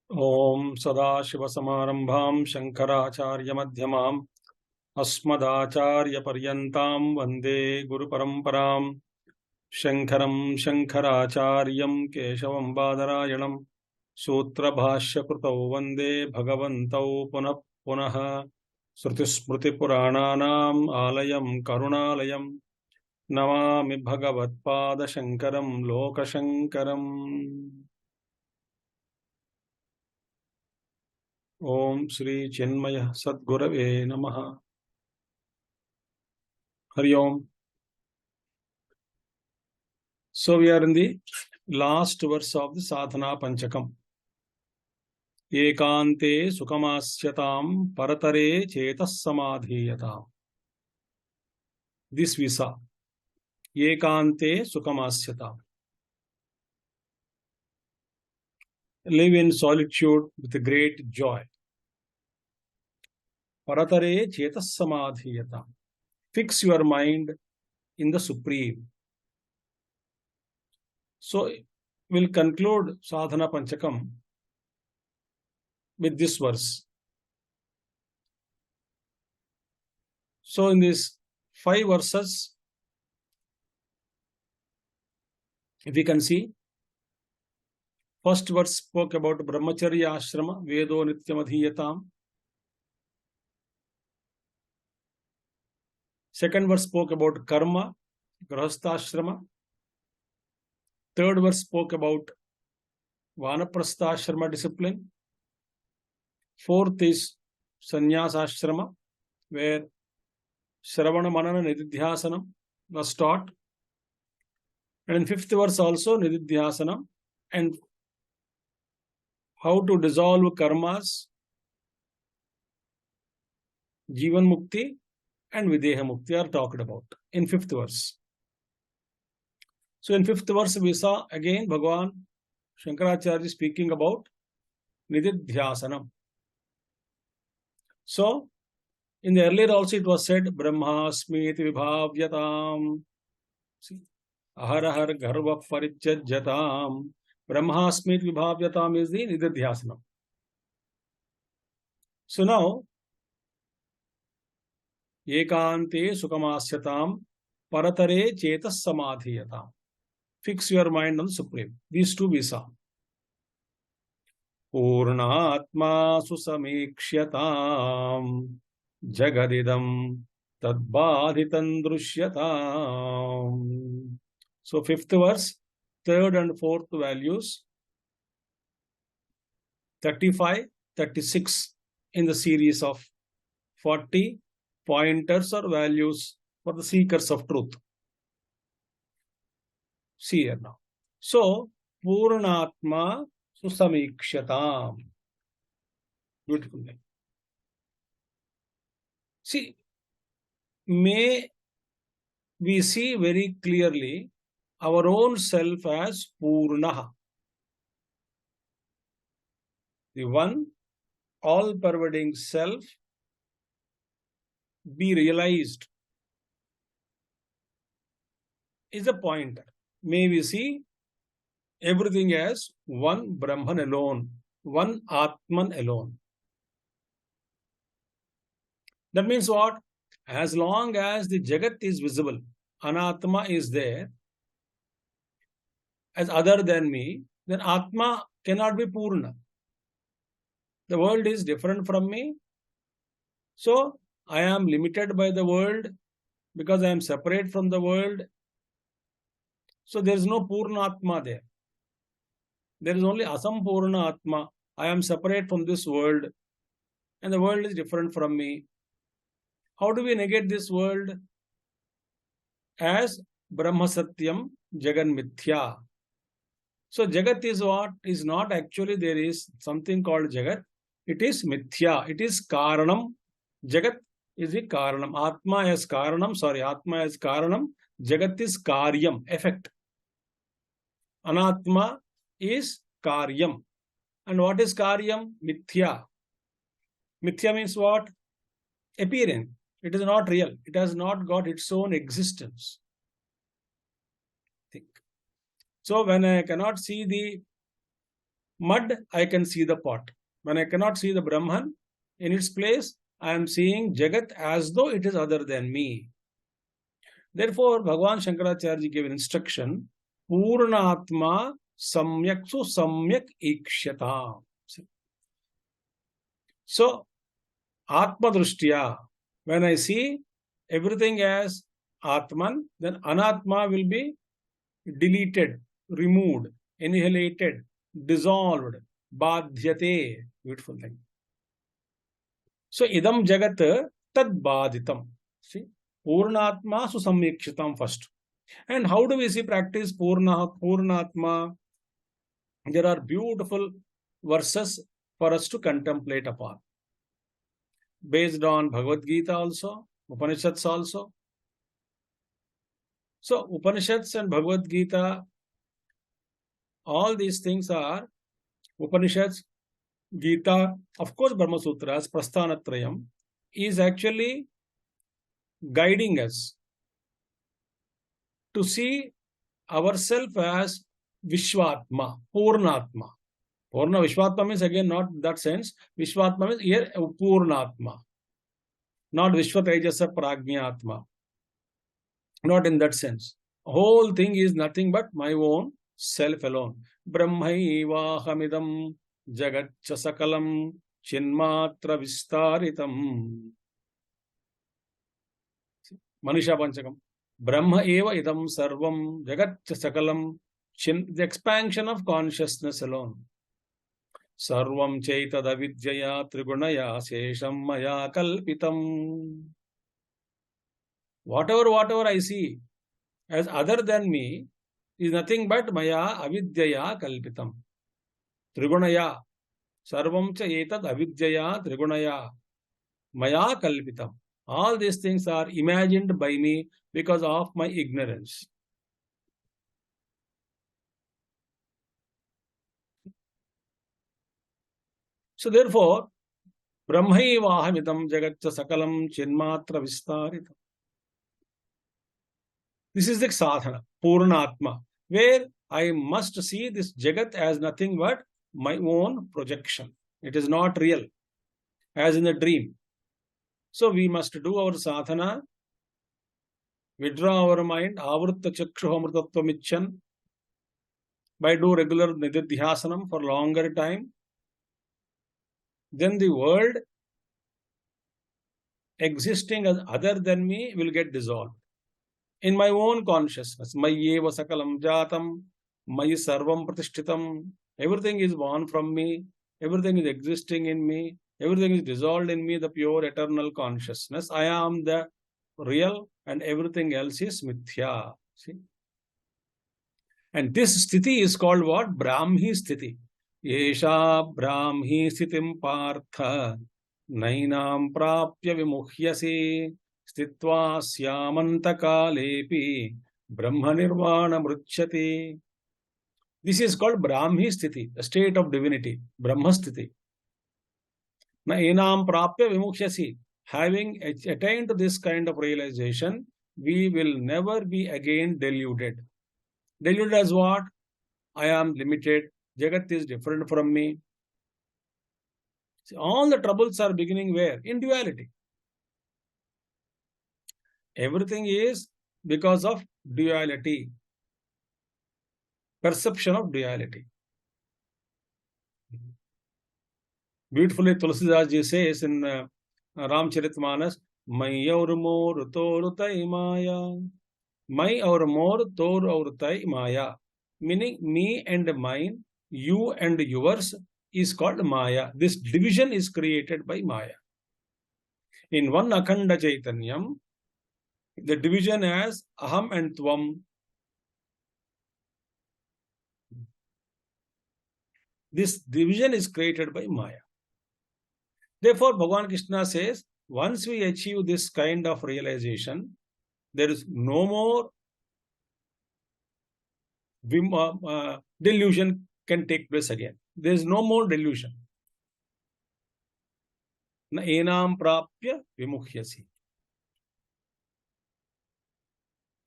Om Sadashivasamarambham Shankaracharya-madhyamam Asmadacharya-paryantam Vande Guru-paramparam Shankaram Shankaracharyam Keshavam Badarayanam Sutra-bhashya-krutau Vande Bhagavantau Punah Punaha Sruti-smriti-purananam Alayam Karunalayam Namami Bhagavat-pada-shankaram Loka-shankaram. Om Shri Chinmaya Sadgurave Namaha. Hari Om. So we are in the last verse of the Sadhana Panchakam. Ekante Sukamasyatam Paratare Chetas Samadhiyatam. This we saw. Ekante Sukamasyatam. Live in solitude with great joy. Paratare Chetas Samadhiyatam. Fix your mind in the Supreme. So we'll conclude Sadhana Panchakam with this verse. So in these 5 verses, if we can see, first verse spoke about Brahmacharya Ashrama, Vedo Nityamadhiyatam. Second verse spoke about Karma, Grahastha-ashrama. Third verse spoke about Vanaprastha-ashrama discipline. Fourth is Sannyasa-ashrama, where Shravana Manana Nididhyasanam was taught. And in fifth verse also Nididhyasanam and how to dissolve karmas, Jivan Mukti and Videha Mukti are talked about in fifth verse. So in fifth verse we saw again Bhagavan Shankaracharya speaking about Nididhyasanam. So in the earlier also it was said Brahmasmiti Vibhavyatam. See, Aharahar Garva Parityajyatam. Brahmasmiti Vibhavyatam is the Nididhyasanam. So now Ekante Sukamasyatam Paratare Chetas Samadhiyatam. Fix your mind on the Supreme. These two we saw. Purnatma Susamikshyatam Jagadidam Tadbadhitam Drushyatam. So fifth verse, third and fourth values, 35, 36 in the series of 40 pointers or values for the seekers of truth. See here now. So, Purnatma Susamikshatam. Beautiful name. See, may we see very clearly our own self as Purnaha. The one all-pervading self be realized is a pointer. May we see everything as one Brahman alone, one Atman alone. That means what? As long as the Jagat is visible, Anatma is there as other than me, then Atma cannot be Purna. The world is different from me. So, I am limited by the world because I am separate from the world. So, there is no Purna Atma there. There is only Asampurna Atma. I am separate from this world and the world is different from me. How do we negate this world? As Brahma Satyam Jagan Mithya. So Jagat is what? Is not actually there is something called Jagat. It is Mithya. It is Karanam. Jagat is the Karanam. Atma is Karanam. Atma is Karanam. Jagat is Karyam. Effect. Anatma is Karyam. And what is Karyam? Mithya. Mithya means what? Appearing. It is not real. It has not got its own existence. Think. So when I cannot see the mud, I can see the pot. When I cannot see the Brahman in its place, I am seeing Jagat as though it is other than me. Therefore, Bhagavan Shankaracharya gave an instruction, Purnatma Samyaksu Samyak Ikshata. So, Atma Drushtya, when I see everything as Atman, then Anatma will be deleted, removed, annihilated, dissolved, Badhyate. Beautiful thing. So, Idam Jagat Tad Baditam. See, Purnatma Susamyakshitam first. And how do we see practice Purnatma? There are beautiful verses for us to contemplate upon. Based on Bhagavad Gita also, Upanishads also. So, Upanishads and Bhagavad Gita, all these things are Upanishads, Gita, of course, Brahma Sutras, Prasthanatrayam, is actually guiding us to see ourselves as Vishwatma, Purnatma. Purna Vishwatma means again not that sense. Vishwatma means here Purnatma, not Vishwatejasa Prajñatma. Not in that sense. Whole thing is nothing but my own self alone. Brahmaivahamidam jagat sakalam chinmatra vistaritam. Manisha Panchakam. Brahma eva idam sarvam jagat sakalam. The expansion of consciousness alone. Sarvam chaitad avidyaya trigunaya sesham maya kalpitam. Whatever I see as other than me is nothing but maya avidyaya kalpitam. Trigunaya. Sarvam cha etad avidyaya trigunaya. Maya kalpitam. All these things are imagined by me because of my ignorance. So therefore, Brahmaivahamidam jagatcha sakalam chinmatra vistaritam. This is the sadhana, Purnatma, where I must see this Jagat as nothing but my own projection. It is not real, as in a dream. So we must do our sadhana, withdraw our mind, avritta chakshuhamritatvamichan, by do regular nididhyasanam for longer time. Then the world existing as other than me will get dissolved. In my own consciousness, Mayyeva Sakalam Jatam, Mayi Sarvam Pratishtitam, everything is born from me, everything is existing in me, everything is dissolved in me, the pure eternal consciousness. I am the real and everything else is mithya. See? And this sthiti is called what? Brahmi sthiti. Yesha Brahmi sthitim partha nainam prapya vimuhyasi. Stitva syamantakaalepi brahma nirvana mruchyati. This is called Brahmi sthiti, the state of divinity, Brahma sthiti. Na enam prapya vimukhyasi. Having attained to this kind of realization, we will never be again deluded. Deluded as what? I am limited. Jagat is different from me. See, all the troubles are beginning where? In duality. Everything is because of duality, perception of duality. Beautifully, Tulsidas ji says in Ramcharitmanas, Mai aur mor tor tai maya. Mai aur mor tor aur tai maya. Meaning me and mine, you and yours is called Maya. This division is created by Maya. In one Akhanda Chaitanyam, the division as Aham and Tvam. This division is created by Maya. Therefore, Bhagavan Krishna says, once we achieve this kind of realization, there is no more delusion can take place again. There is no more delusion. Na enam prapya vimukhyasi.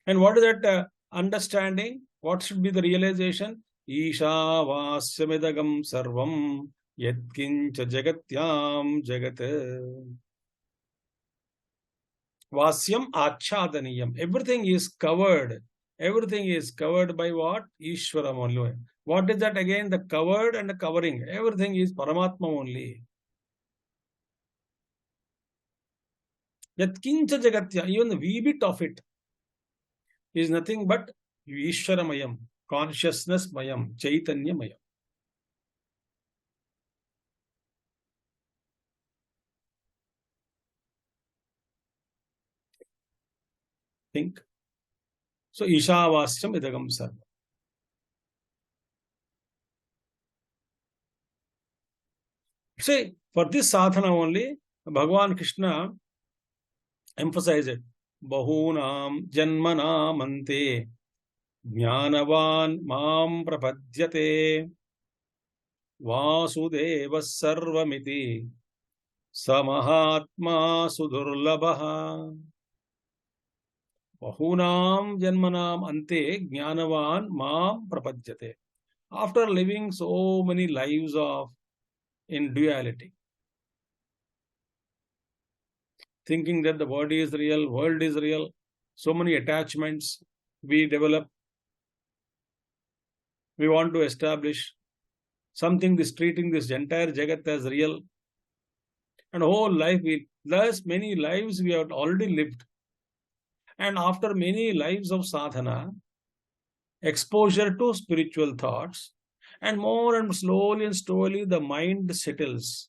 And what is that understanding? What should be the realization? Ishavasya sarvam yatkincha jagatyam jagat. Vasyam achadaniyam. Everything is covered. Everything is covered by what? Ishwaram only. What is that again? The covered and the covering. Everything is Paramatma only. Yatkincha jagatya. Even the wee bit of it is nothing but Ishwaramayam, consciousness mayam, Chaitanya mayam. Think. So Ishavasyam idagam sarva. See, for this sadhana only, Bhagavan Krishna emphasized it. Bahunam janmanam ante jnanavan mam prapadyate vasudeva sarvamiti samahatma sudurlabha. Bahunam janmanam ante jnanavan mam prapadyate. After living so many lives of in duality, thinking that the body is real, world is real, so many attachments we develop, we want to establish something, this treating this entire jagat as real, and whole life, thus many lives we have already lived. And after many lives of sadhana, exposure to spiritual thoughts, and more and slowly the mind settles,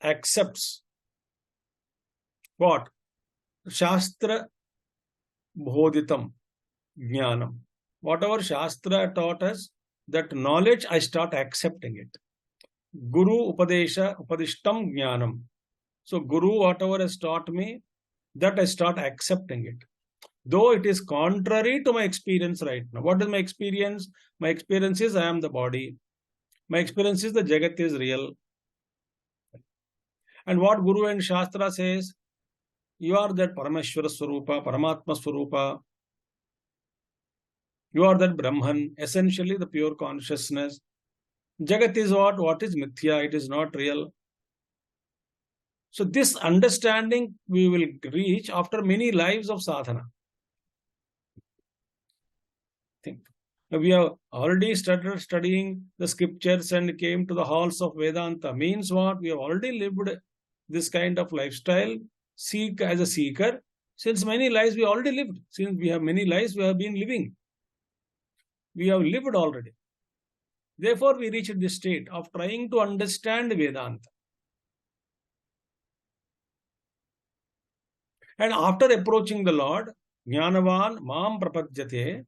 accepts what? Shastra bodhitam jnanam. Whatever Shastra taught us, that knowledge I start accepting it. Guru upadishtam jnanam. So Guru, whatever has taught me, that I start accepting it. Though it is contrary to my experience right now. What is my experience? My experience is I am the body. My experience is the Jagat is real. And what Guru and Shastra says, you are that Parameshwara Swarupa, Paramatma Swarupa. You are that Brahman, essentially the pure consciousness. Jagat is what? What is Mithya? It is not real. So this understanding we will reach after many lives of sadhana. Think. We have already started studying the scriptures and came to the halls of Vedanta. Means what? We have already lived this kind of lifestyle, seek as a seeker. Since many lives we already lived. Since we have many lives we have been living. We have lived already. Therefore, we reach this state of trying to understand Vedanta. And after approaching the Lord, Jnanavan Mam Prapadyate,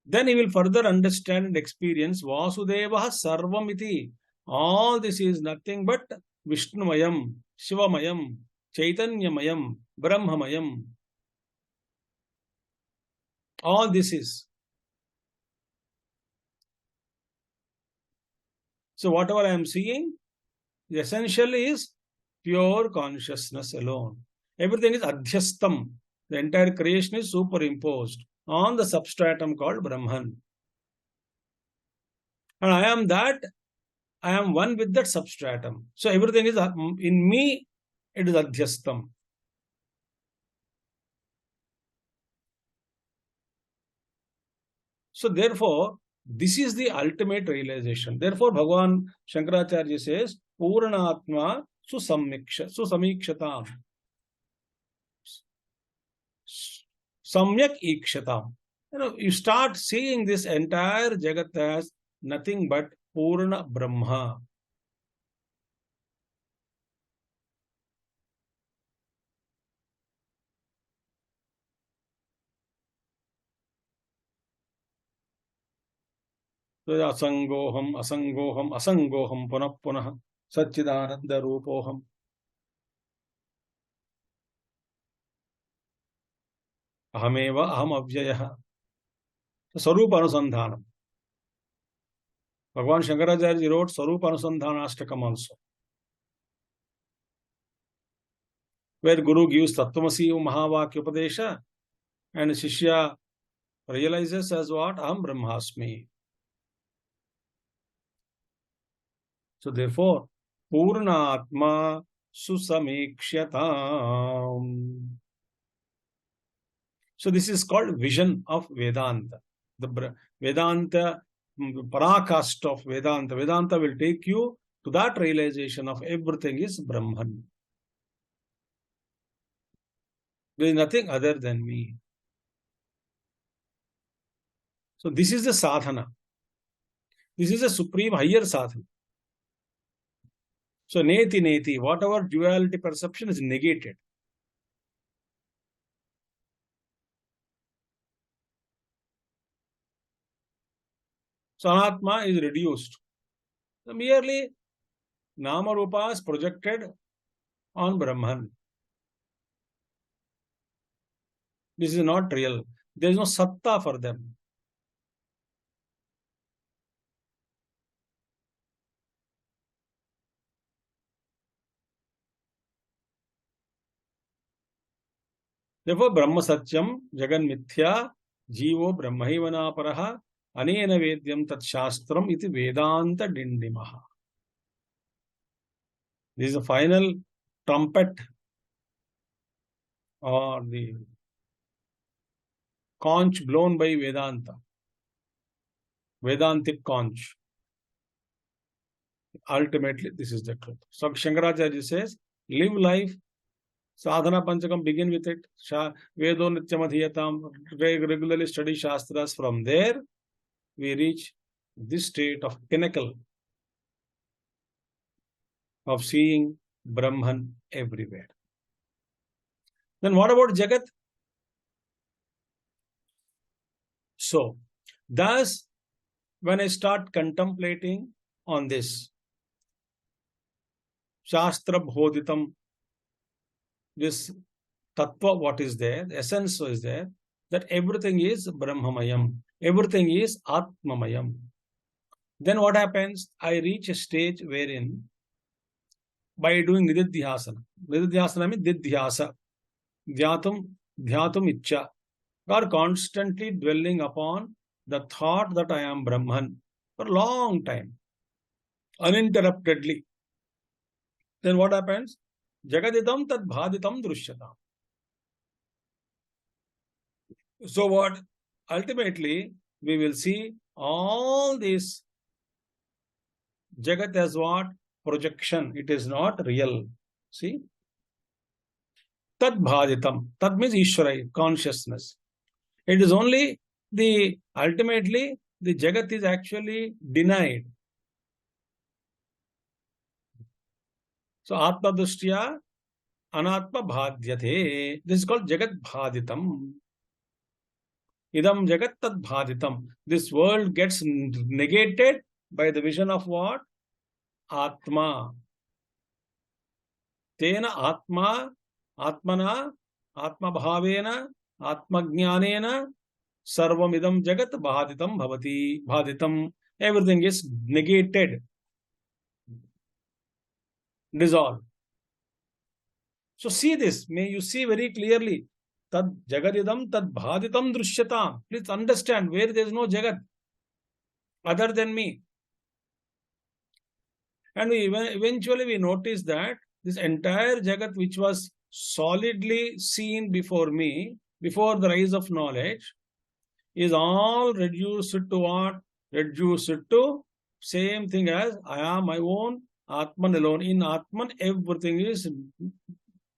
then he will further understand and experience Vasudeva Sarvamiti. All this is nothing but Vishnumayam, Shivamayam, Chaitanyamayam, Brahmamayam. All this is. So whatever I am seeing, essentially is pure consciousness alone. Everything is adhyastam. The entire creation is superimposed on the substratum called Brahman. And I am that, I am one with that substratum. So everything is in me, it is adhyastam. So therefore, this is the ultimate realization. Therefore, Bhagavan Shankaracharya says, Puranatma susamikshatam. Samyak ikshatam. You start seeing this entire Jagat as nothing but Purana Brahma. Asangoham, asangoham, asangoham, punah punah, Satchidananda Rupoham. Ahameva aham avyayah. Sarupa Anusandhanam. Bhagavan Shankaracharya wrote Sarupa Anusandhanashtakam also, where Guru gives Tattvamasi Mahavakya Upadesha and Shishya realizes as what? Aham Brahmasmi. So therefore, Purnatma Susamikshyatam. So this is called vision of Vedanta. The Vedanta, parakast of Vedanta. Vedanta will take you to that realization of everything is Brahman. There is nothing other than me. So this is the sadhana. This is a supreme higher sadhana. So neti neti, whatever duality perception is negated. So anatma is reduced. So merely nama rupa is projected on Brahman. This is not real. There is no satta for them. Therefore, Brahma Satyam, Jagan Mithya, Jivo Brahmaivana Paraha, Anena Vedyam Tat Shastram iti Vedanta Dindimaha. This is the final trumpet or the conch blown by Vedanta. Vedantic conch. Ultimately, this is the truth. So Shankaracharya says, live life. Sadhana Panchakam, begin with it. Vedo Nityamadhiyatam, regularly study Shastras. From there, we reach this state of pinnacle of seeing Brahman everywhere. Then what about Jagat? So, thus, when I start contemplating on this, Shastra Bhoditam, this Tattva, what is there, the essence is there, that everything is Brahmamayam, everything is Atmamayam. Then what happens? I reach a stage wherein, by doing Nididhyasana means Didhyasa, Dhyatum Ichcha, or constantly dwelling upon the thought that I am Brahman for a long time, uninterruptedly. Then what happens? Jagadidam tad bhaditam drushyata. So what? Ultimately, we will see all this Jagat as what? Projection. It is not real. See? Tad bhaditam. Tad means Ishvara, consciousness. It is only ultimately, the Jagat is actually denied. So, Atma Dushtya, Anatma Bhadyate. This is called Jagat Bhaditam. Idam Jagat Tad Bhaditam. This world gets negated by the vision of what? Atma. Tena Atma, Atmana, Atma Bhavena, Atma Jnanena, Sarvam Idam Jagat Bhaditam Bhavati. Bhaditam. Everything is negated. Dissolved. So see this. May you see very clearly. Tad jagadidam tad bhaditam drushyata. Please understand where there is no jagat other than me. And eventually we notice that this entire jagat which was solidly seen before me, before the rise of knowledge, is all reduced to what? Reduced to same thing as I am my own Atman alone. In Atman, everything is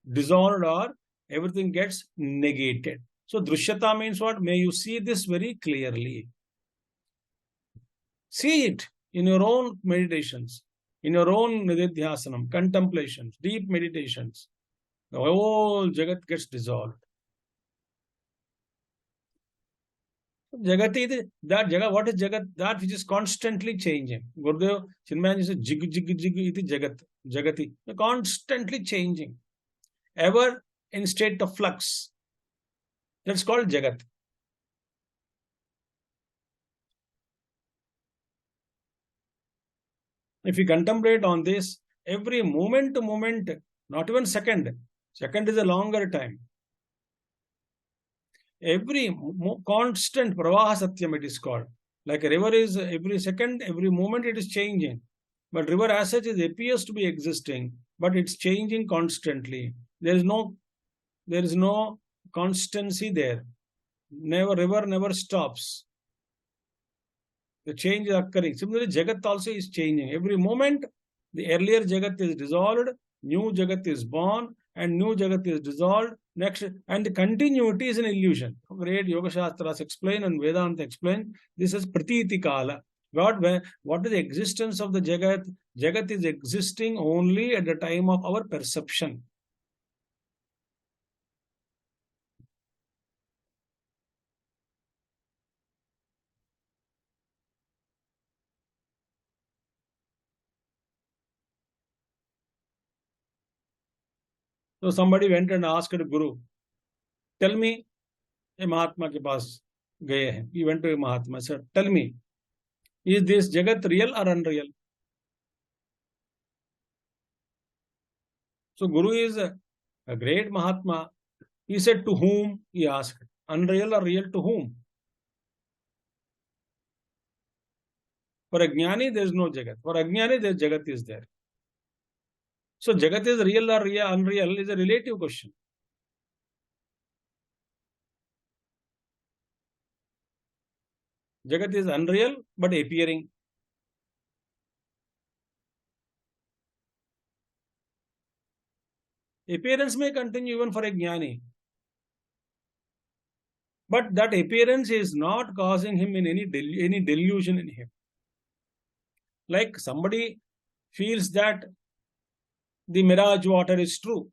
dissolved or everything gets negated. So, Drishyata means what? May you see this very clearly. See it in your own meditations, in your own Nididhyasanam, contemplations, deep meditations. The whole Jagat gets dissolved. Jagati, that Jagat, what is Jagat? That which is constantly changing. Gurudev, Chinmaya says, jig, jig, jig, iti Jagat, Jagati. Constantly changing. Ever in state of flux. That's called Jagat. If you contemplate on this, every moment to moment, not even second is a longer time. Every constant Pravaha Satyam it is called. Like a river is every second, every moment it is changing. But river as such appears to be existing, but it's changing constantly. There is no constancy there. River never stops. The change is occurring. Similarly, Jagat also is changing. Every moment, the earlier Jagat is dissolved, new Jagat is born, and new Jagat is dissolved. Next, and the continuity is an illusion. Great Yoga Shastras explain and Vedanta explain. This is Pratiti Kala. What is the existence of the Jagat? Jagat is existing only at the time of our perception. So somebody went and asked the Guru, tell me, a Mahatma के पास गए हैं. He went to a Mahatma, said, tell me, is this Jagat real or unreal? So Guru is a great Mahatma. He said, to whom? He asked. Unreal or real to whom? For Ajnani, there is no Jagat. For Ajnani, the Jagat is there. So Jagat is real or unreal is a relative question. Jagat is unreal but appearing. Appearance may continue even for a Jnani. But that appearance is not causing him in any delusion in him. Like somebody feels that the mirage water is true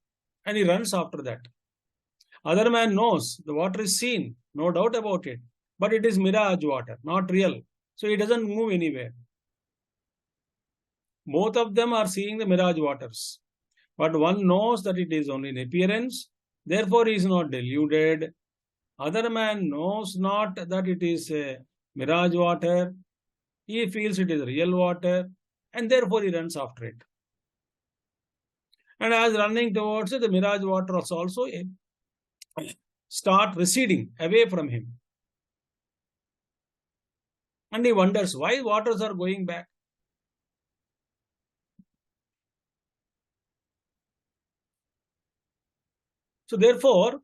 and he runs after that. Other man knows the water is seen, no doubt about it. But it is mirage water, not real. So he doesn't move anywhere. Both of them are seeing the mirage waters. But one knows that it is only an appearance, therefore he is not deluded. Other man knows not that it is a mirage water. He feels it is real water and therefore he runs after it. And as running towards it, the mirage water also start receding away from him. And he wonders why waters are going back. So therefore,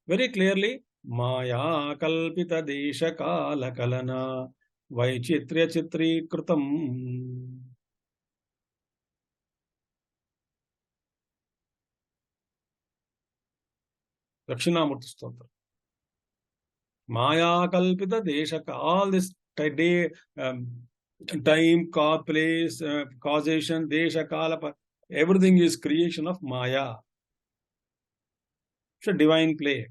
very clearly, Maya kalpita desha kala kalana vaichitrya chitri kritam. Dakshinamurti Stotra. Maya kalpita desha, all this day, time, place, causation, desha, kala, everything is creation of Maya. It's a divine play.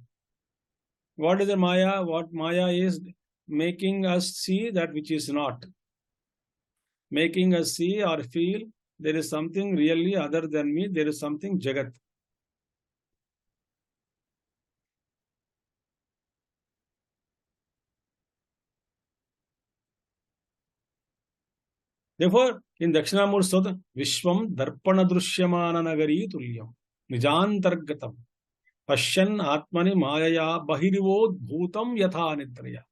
What is the Maya? What Maya is making us see that which is not. Making us see or feel there is something really other than me, there is something Jagat. Therefore, in Dakshinamurti Stotra, Vishwam Darpana Drushyamana Nagari Tulyam Nijantargatam Pashyan Atmani Mayaya Bahirivo Udbhutam Yatha Nidraya.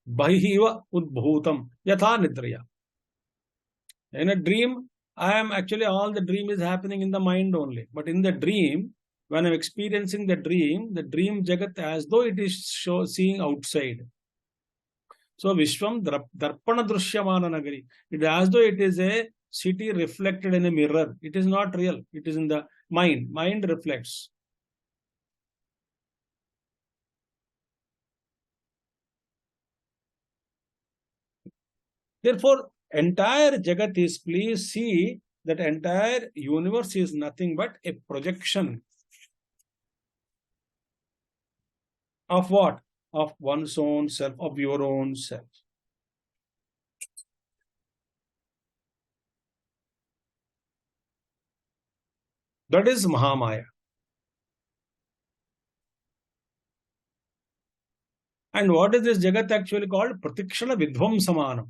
Bahiva Udbhutam Yatha Nidraya. In a dream, I am actually all the dream is happening in the mind only. But in the dream, when I'm experiencing the dream Jagat as though it is seeing outside. So Vishwam Darpana Drushyamana Nagari. It is as though it is a city reflected in a mirror. It is not real. It is in the mind. Mind reflects. Therefore, entire Jagat is, please see that entire universe is nothing but a projection of what? Of one's own self, of your own self. That is Mahamaya. And what is this Jagat actually called? Pratikshana Vidvamsamanam.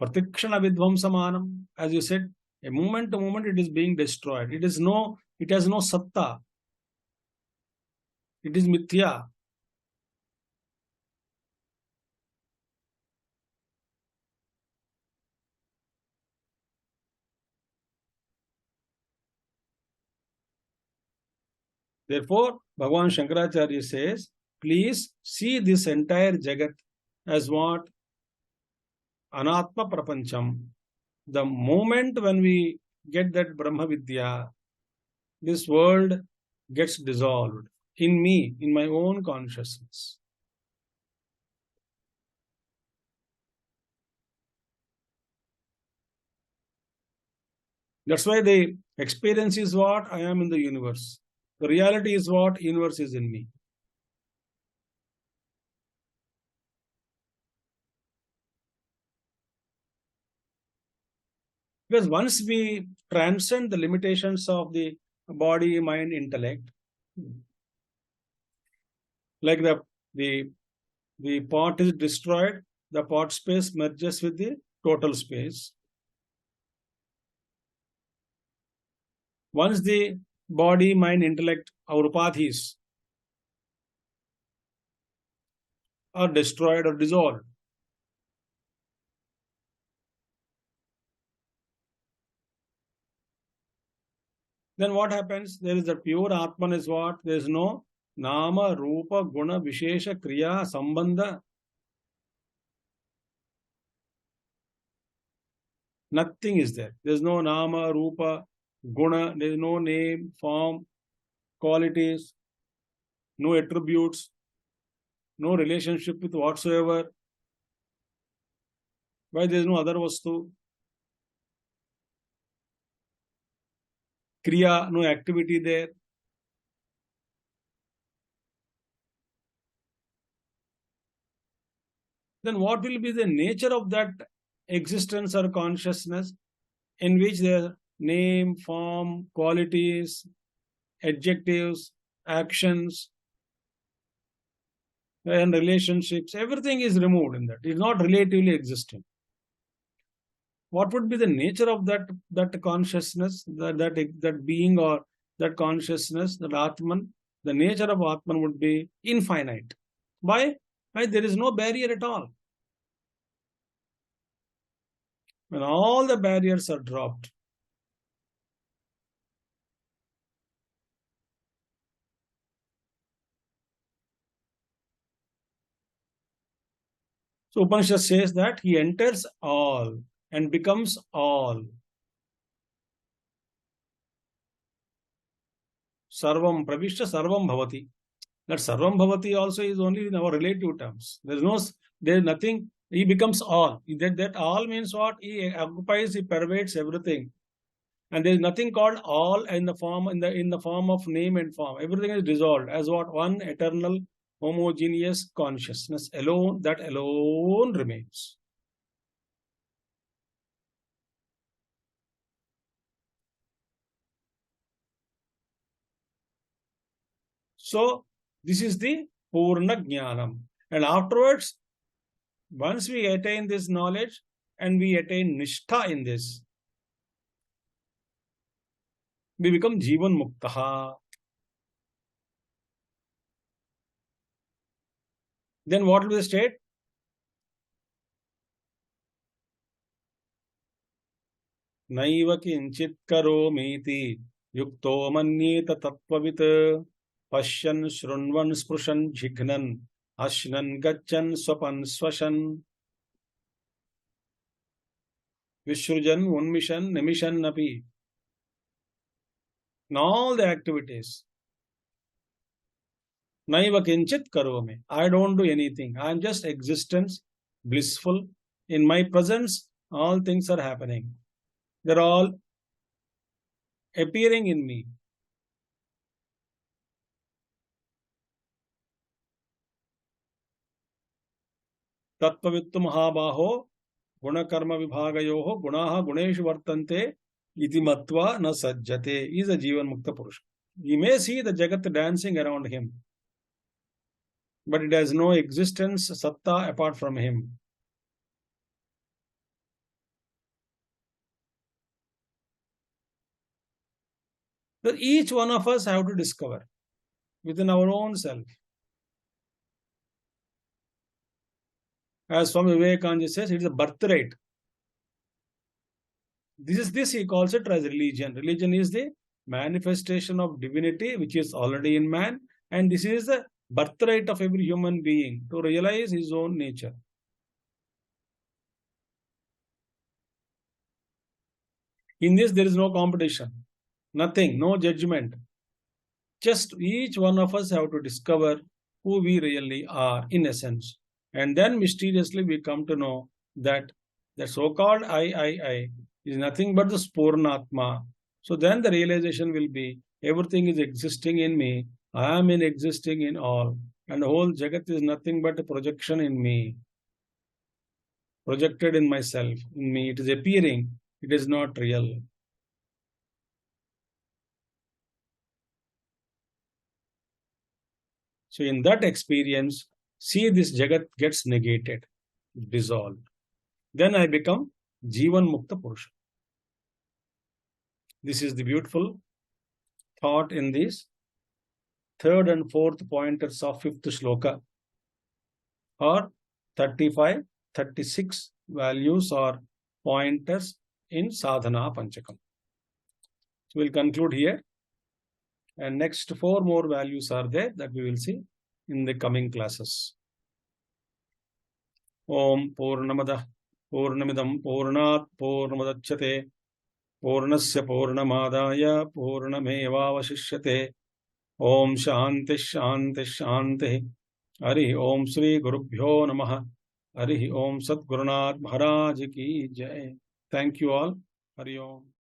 Pratikshana Vidvamsamanam. As you said, a moment to moment it is being destroyed. It has no satta. It is mithya. Therefore, Bhagavan Shankaracharya says, please see this entire Jagat as what? Anatma Prapancham. The moment when we get that Brahma Vidya, this world gets dissolved in me, in my own consciousness. That's why the experience is what? I am in the universe. The reality is what? Universe is in me. Because once we transcend the limitations of the body, mind, intellect, like the the pot is destroyed, the pot space merges with the total space. Once the body, mind, intellect, our upadhis are destroyed or dissolved, then what happens? There is a pure Atman is what? There is no Nama, Rupa, Guna, Vishesha, Kriya, Sambandha. Nothing is there. There is no Nama, Rupa, Guna. There is no name, form, qualities, no attributes, no relationship with whatsoever. Why there is no other vastu? Kriya, no activity there. Then what will be the nature of that existence or consciousness in which their name, form, qualities, adjectives, actions, and relationships, everything is removed in that. It is not relatively existing. What would be the nature of that consciousness, that being or that consciousness, that Atman? The nature of Atman would be infinite. Why? Why? There is no barrier at all. When all the barriers are dropped, so Upanishad says that he enters all and becomes all. Sarvam pravishta sarvam bhavati. That sarvam bhavati also is only in our relative terms. There is nothing. He becomes all. That all means what? He occupies, he pervades everything. And there is nothing called all in the form of name and form. Everything is dissolved as what? One eternal homogeneous consciousness alone, that alone remains. So this is the Purna Jnanam. And afterwards, once we attain this knowledge and we attain Nishtha in this, we become Jivan Muktaha. Then what will be the state? Naiva kinchit karomiti yukto manyeta tattvavit pashyan shrunvan sprushan jhignan ashnan gachan swapan swashan vishrujan unmishan nimishan napi. In all the activities, Naiva kinchit karome. I don't do anything. I am just existence, blissful. In my presence, all things are happening. They're all appearing in me. Tattvavittu mahabaho gunakarma vibhagayoho gunaha guneshu vartante iti matva na sajjate. He is a Jivan Mukta Purusha. You may see the Jagat dancing around him, but it has no existence, satta apart from him. So each one of us have to discover within our own self. As Swami Vivekananda says, it is a birthright. This he calls it as religion. Religion is the manifestation of divinity which is already in man, and this is the birthright of every human being to realize his own nature. In this, there is no competition, nothing, no judgment. Just each one of us have to discover who we really are in essence. And then mysteriously we come to know that the so-called I is nothing but the Spurnatma. So then the realization will be everything is existing in me. I am existing in all. And the whole Jagat is nothing but a projection in me. Projected in myself, in me. It is appearing. It is not real. So in that experience, see this Jagat gets negated, dissolved. Then I become Jivan Mukta Purusha. This is the beautiful thought in these third and fourth pointers of fifth shloka, or 35, 36 values or pointers in Sadhana Panchakam. So we'll conclude here. And next 4 more values are there that we will see in the coming classes. Om Purnamada Purnamidam Purnat Purnamadachyate Purnasya Purnamadaya Purnamevavashishyate. Om Shanti Shanti Shanti. Hari Om Sri Gurubhyo Namaha. Hari Om Sat Gurunath Maharaj Ki Jai. Thank you all. Hari Om.